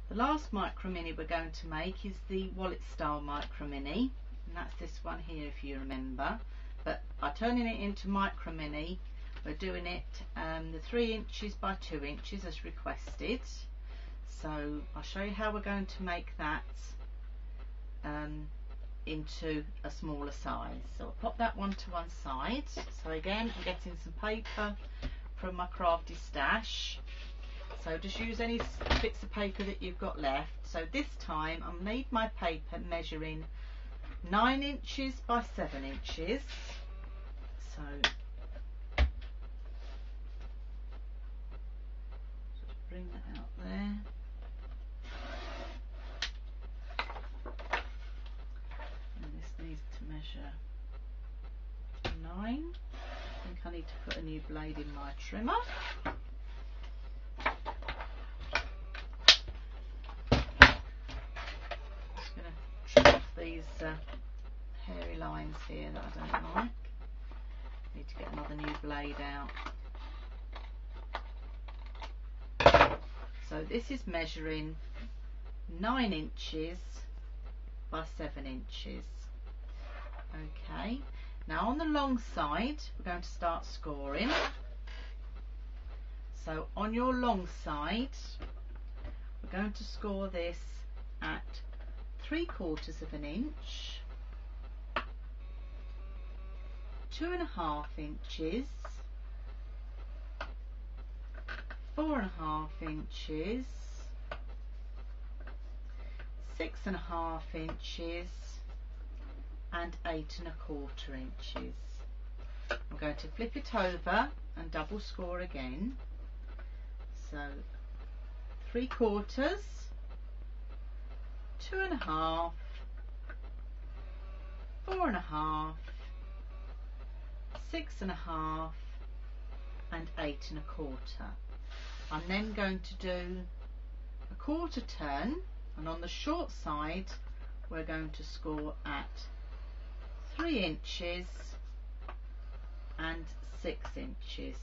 The last micro mini we're going to make is the wallet style micro mini, and that's this one here if you remember. But by turning it into micro mini, we're doing it the 3 inches by 2 inches as requested. So I'll show you how we're going to make that into a smaller size. So I'll pop that one to one side. So again, I'm getting some paper from my crafty stash. So just use any bits of paper that you've got left. So this time I need my paper measuring 9 inches by 7 inches. So just bring that out there. And this needs to measure 9. I think I need to put a new blade in my trimmer. These hairy lines here that I don't like. Need to get another new blade out. So this is measuring 9 inches by 7 inches. Okay, now on the long side we're going to start scoring. So on your long side we're going to score this at 3/4 of an inch, 2.5 inches, 4.5 inches, 6.5 inches, and 8.25 inches. I'm going to flip it over and double score again. So 3/4, 2.5, 4.5, 6.5, and 8.25. I'm then going to do a quarter turn, and on the short side we're going to score at 3 inches and 6 inches.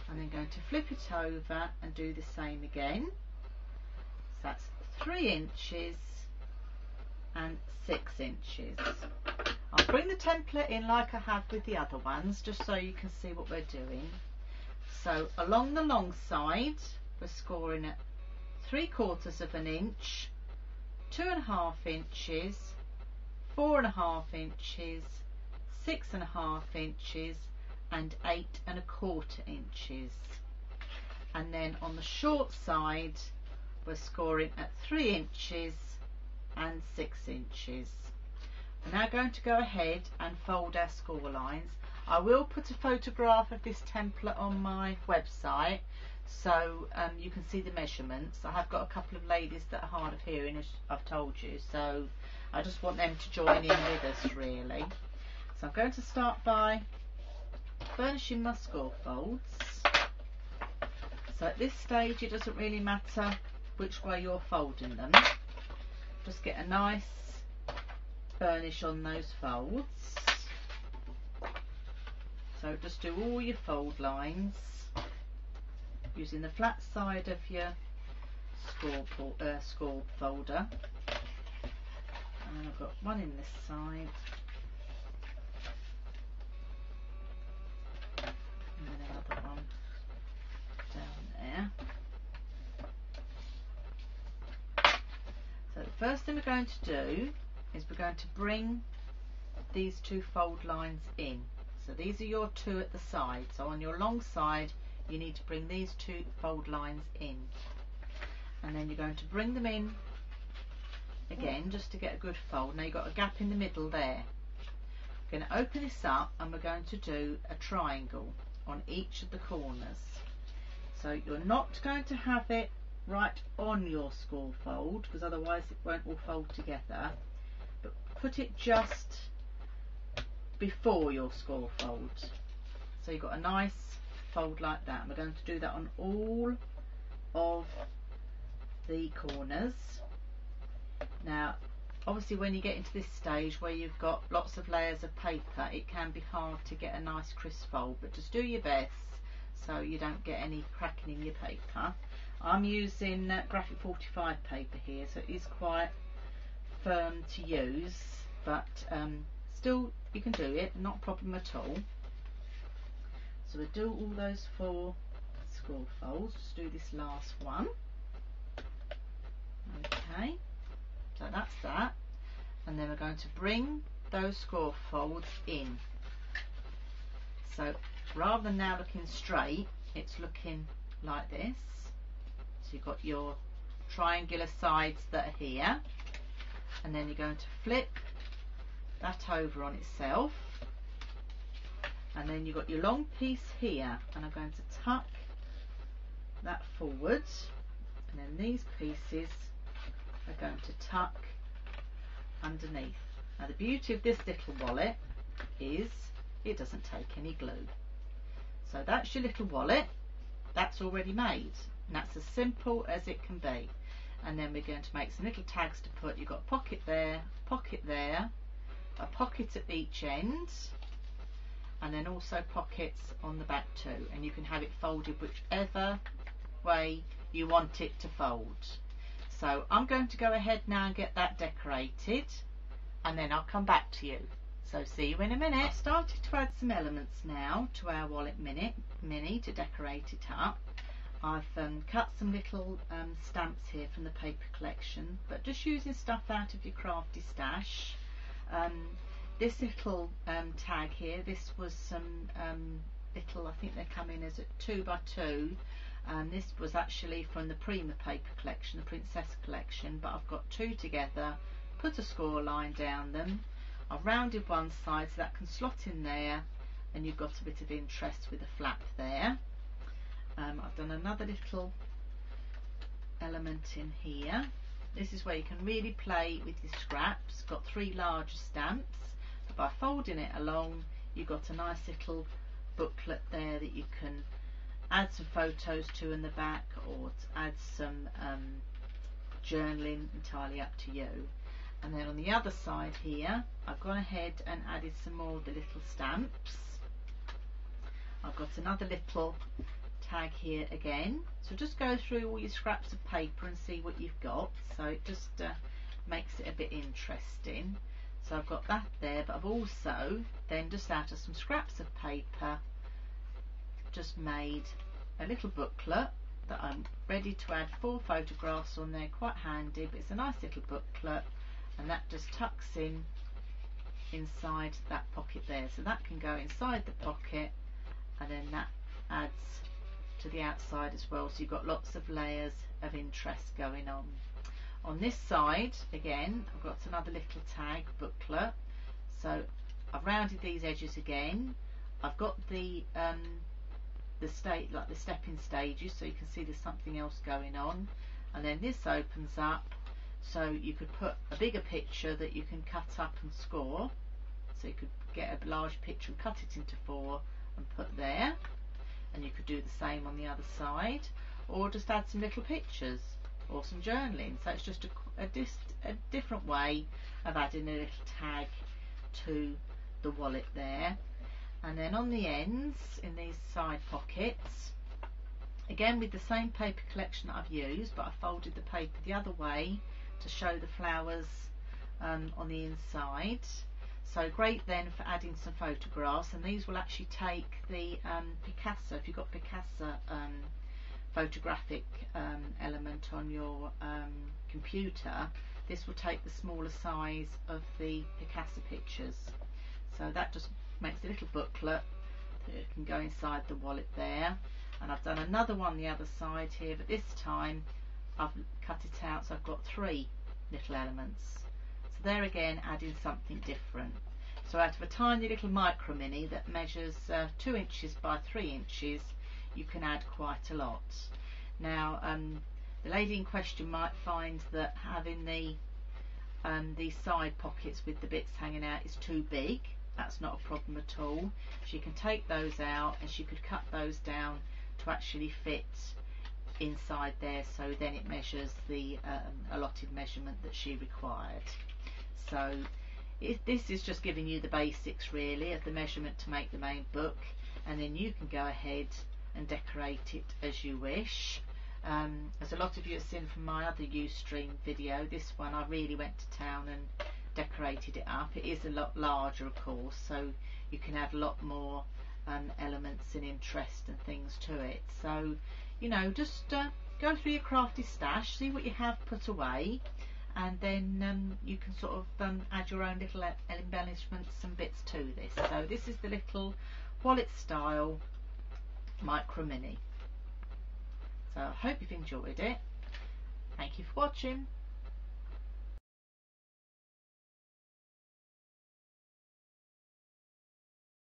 I'm then going to flip it over and do the same again. So that's 3 inches and 6 inches. I'll bring the template in like I have with the other ones, just so you can see what we're doing. So along the long side we're scoring at 3/4 of an inch, 2.5 inches, 4.5 inches, 6.5 inches, and 8.25 inches. And then on the short side we're scoring at 3 inches and 6 inches. We're now going to go ahead and fold our score lines. I will put a photograph of this template on my website so you can see the measurements. I have got a couple of ladies that are hard of hearing, as I've told you, so I just want them to join in with us really. So I'm going to start by burnishing my score folds. So at this stage it doesn't really matter which way you're folding them, just get a nice burnish on those folds. So just do all your fold lines using the flat side of your score folder, and I've got one in this side and then another one down there. So the first thing we're going to do is we're going to bring these 2 fold lines in. So these are your 2 at the side. So on your long side you need to bring these 2 fold lines in, and then you're going to bring them in again just to get a good fold. Now you've got a gap in the middle there. We're going to open this up and we're going to do a triangle on each of the corners. So you're not going to have it right on your score fold because otherwise it won't all fold together, but put it just before your score fold. So you've got a nice fold like that, and we're going to do that on all of the corners. Now obviously when you get into this stage where you've got lots of layers of paper, it can be hard to get a nice crisp fold, but just do your best so you don't get any cracking in your paper. I'm using graphic 45 paper here, so it is quite firm to use, but still you can do it, not a problem at all. So we'll do all those 4 score folds. Just do this last one. Okay, so that's that, and then we're going to bring those score folds in. So rather than now looking straight, it's looking like this. So you've got your triangular sides that are here, and then you're going to flip that over on itself, and then you've got your long piece here, and I'm going to tuck that forward, and then these pieces are going to tuck underneath. Now the beauty of this little wallet is it doesn't take any glue. So that's your little wallet, that's already made, and that's as simple as it can be. And then we're going to make some little tags to put. You've got a pocket there, a pocket at each end, and then also pockets on the back too, and you can have it folded whichever way you want it to fold. So I'm going to go ahead now and get that decorated, and then I'll come back to you. So see you in a minute. I've started to add some elements now to our wallet mini to decorate it up. I've cut some little stamps here from the paper collection, but just using stuff out of your crafty stash. This little tag here, this was some little, I think they come in as a 2x2. This was actually from the Prima paper collection, the Princess collection, but I've got 2 together, put a score line down them. I've rounded one side so that can slot in there, and you've got a bit of interest with a flap there. I've done another little element in here. This is where you can really play with your scraps. Got 3 larger stamps, but by folding it along you've got a nice little booklet there that you can add some photos to in the back, or to add some journaling, entirely up to you. And then on the other side here I've gone ahead and added some more of the little stamps. I've got another little tag here again, so just go through all your scraps of paper and see what you've got, so it just makes it a bit interesting. So I've got that there, but I've also then just out of some scraps of paper just made a little booklet that I'm ready to add 4 photographs on there. Quite handy, but it's a nice little booklet, and that just tucks in inside that pocket there, so that can go inside the pocket, and then that adds to the outside as well, so you've got lots of layers of interest going on. On this side again I've got another little tag booklet, so I've rounded these edges again. I've got the stepping stages, so you can see there's something else going on, and then this opens up so you could put a bigger picture that you can cut up and score, so you could get a large picture and cut it into 4 and put there, and you could do the same on the other side, or just add some little pictures or some journaling. So it's just a different way of adding a little tag to the wallet there. And then on the ends in these side pockets, again with the same paper collection that I've used, but I folded the paper the other way to show the flowers on the inside. So great then for adding some photographs, and these will actually take the Picasso, if you've got Picasso photographic element on your computer, this will take the smaller size of the Picasso pictures. So that just makes a little booklet that can go inside the wallet there. And I've done another one the other side here, but this time I've cut it out so I've got 3 little elements. So there again adding something different. So out of a tiny little micro mini that measures 2 inches by 3 inches, you can add quite a lot. Now the lady in question might find that having these side pockets with the bits hanging out is too big. That's not a problem at all. She can take those out and she could cut those down to actually fit inside there, so then it measures the allotted measurement that she required. So this is just giving you the basics really of the measurement to make the main book, and then you can go ahead and decorate it as you wish. As a lot of you have seen from my other Ustream video, this one I really went to town and decorated it up. It is a lot larger, of course, so you can add a lot more elements and interest and things to it. So, you know, just go through your crafty stash, see what you have put away, and then you can sort of add your own little embellishments and bits to this. So this is the little wallet style micro mini. So I hope you've enjoyed it. Thank you for watching.